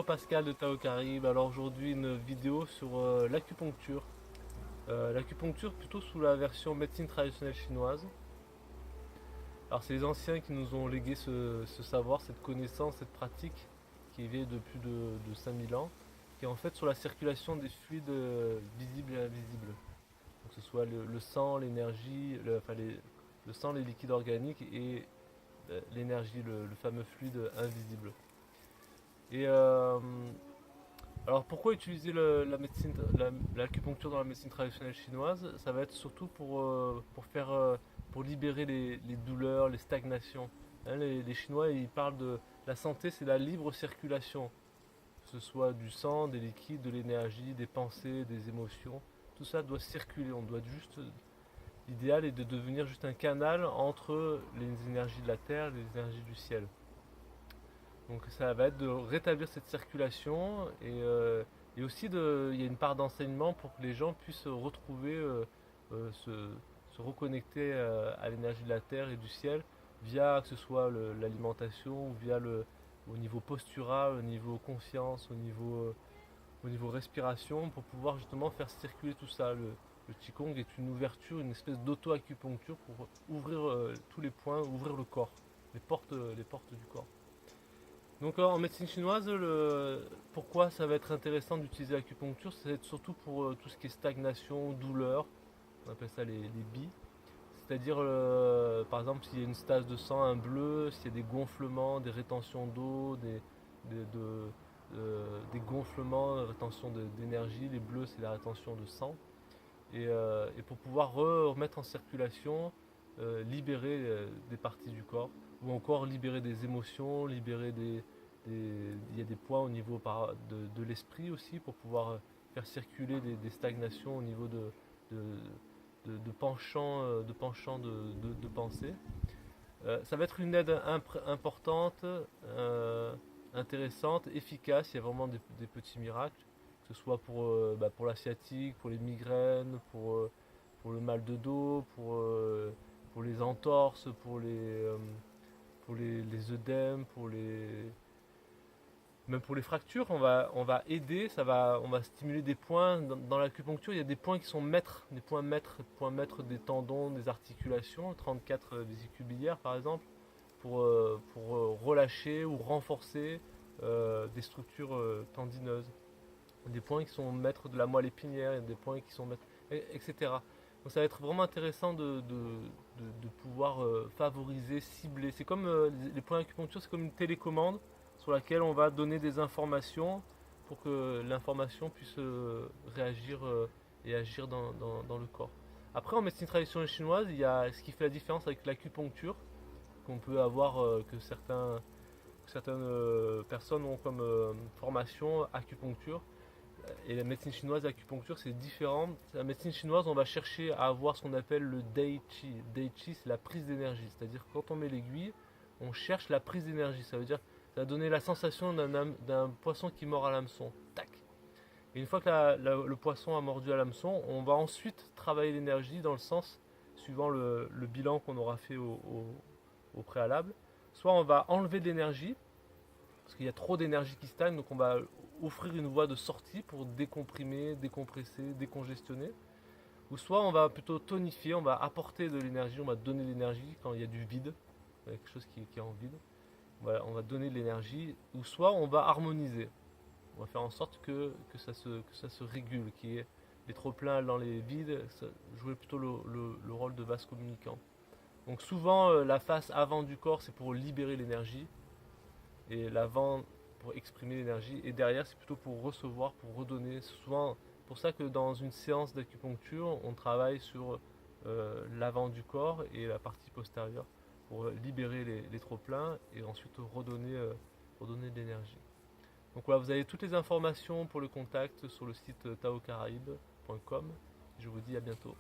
Pascal de Tao Caraïbes. Alors aujourd'hui une vidéo sur l'acupuncture. L'acupuncture plutôt sous la version médecine traditionnelle chinoise. Alors c'est les anciens qui nous ont légué ce savoir, cette connaissance, cette pratique qui est vieille de plus de 5000 ans, qui est en fait sur la circulation des fluides visibles et invisibles. Donc que ce soit le sang, l'énergie, le sang, les liquides organiques et l'énergie, le fameux fluide invisible. Et alors pourquoi utiliser l'acupuncture dans la médecine traditionnelle chinoise? Ça va être surtout pour libérer les douleurs, les stagnations. Hein, les Chinois ils parlent de la santé, c'est la libre circulation, que ce soit du sang, des liquides, de l'énergie, des pensées, des émotions. Tout ça doit circuler, on doit juste. L'idéal est de devenir juste un canal entre les énergies de la terre et les énergies du ciel. Donc ça va être de rétablir cette circulation et aussi il y a une part d'enseignement pour que les gens puissent retrouver, euh, se, se reconnecter à l'énergie de la terre et du ciel via que ce soit l'alimentation ou au niveau postural, au niveau conscience, au niveau respiration pour pouvoir justement faire circuler tout ça. Le Qigong est une ouverture, une espèce d'auto-acupuncture pour ouvrir tous les points, ouvrir le corps, les portes du corps. Donc en médecine chinoise, pourquoi ça va être intéressant d'utiliser l'acupuncture, c'est surtout pour tout ce qui est stagnation, douleur, on appelle ça les BI. C'est-à-dire, par exemple, s'il y a une stase de sang, un bleu, s'il y a des gonflements, des rétentions d'eau, des, de- des gonflements, rétention d'énergie, les bleus c'est la rétention de sang. Et pour pouvoir remettre en circulation, libérer des parties du corps, ou encore libérer des émotions, il y a des points au niveau de l'esprit aussi, pour pouvoir faire circuler des stagnations au niveau de, penchants de pensée. Ça va être une aide importante, intéressante, efficace. Il y a vraiment des petits miracles, que ce soit pour la sciatique, pour les migraines, pour le mal de dos, pour les entorses, pour les œdèmes, même pour les fractures, on va aider, on va stimuler des points. Dans l'acupuncture, il y a des points qui sont maîtres, des points maîtres des tendons, des articulations, 34 vésicules biliaires par exemple, pour relâcher ou renforcer des structures tendineuses. Des points qui sont maîtres de la moelle épinière, et des points qui sont maîtres, etc. Donc ça va être vraiment intéressant de pouvoir favoriser, cibler. C'est comme les points d'acupuncture, c'est comme une télécommande sur laquelle on va donner des informations pour que l'information puisse réagir et agir dans le corps. Après, en médecine traditionnelle chinoise, il y a ce qui fait la différence avec l'acupuncture, qu'on peut avoir, que certaines personnes ont comme formation acupuncture. Et la médecine chinoise, l'acupuncture, c'est différent. La médecine chinoise, on va chercher à avoir ce qu'on appelle le Dai Chi. Dai Chi, c'est la prise d'énergie. C'est-à-dire que quand on met l'aiguille, on cherche la prise d'énergie. Ça veut dire, ça va donner la sensation d'un poisson qui mord à l'hameçon. Tac. Et une fois que le poisson a mordu à l'hameçon, on va ensuite travailler l'énergie dans le sens suivant le bilan qu'on aura fait au préalable. Soit on va enlever de l'énergie, parce qu'il y a trop d'énergie qui stagne, donc on va offrir une voie de sortie pour décomprimer, décompresser, décongestionner. Ou soit on va plutôt tonifier, on va apporter de l'énergie, on va donner de l'énergie quand il y a du vide, quelque chose qui est en vide. On va donner de l'énergie. Ou soit on va harmoniser, on va faire en sorte que ça se régule, qu'il y ait les trop pleins dans les vides, jouer plutôt le rôle de vase communicant. Donc souvent la face avant du corps c'est pour libérer l'énergie, et l'avant pour exprimer l'énergie, et derrière c'est plutôt pour recevoir, pour redonner. C'est souvent pour ça que dans une séance d'acupuncture, on travaille sur l'avant du corps et la partie postérieure pour libérer les trop-pleins et ensuite redonner de l'énergie. Donc voilà, vous avez toutes les informations pour le contact sur le site taocaraïbes.com. Je vous dis à bientôt.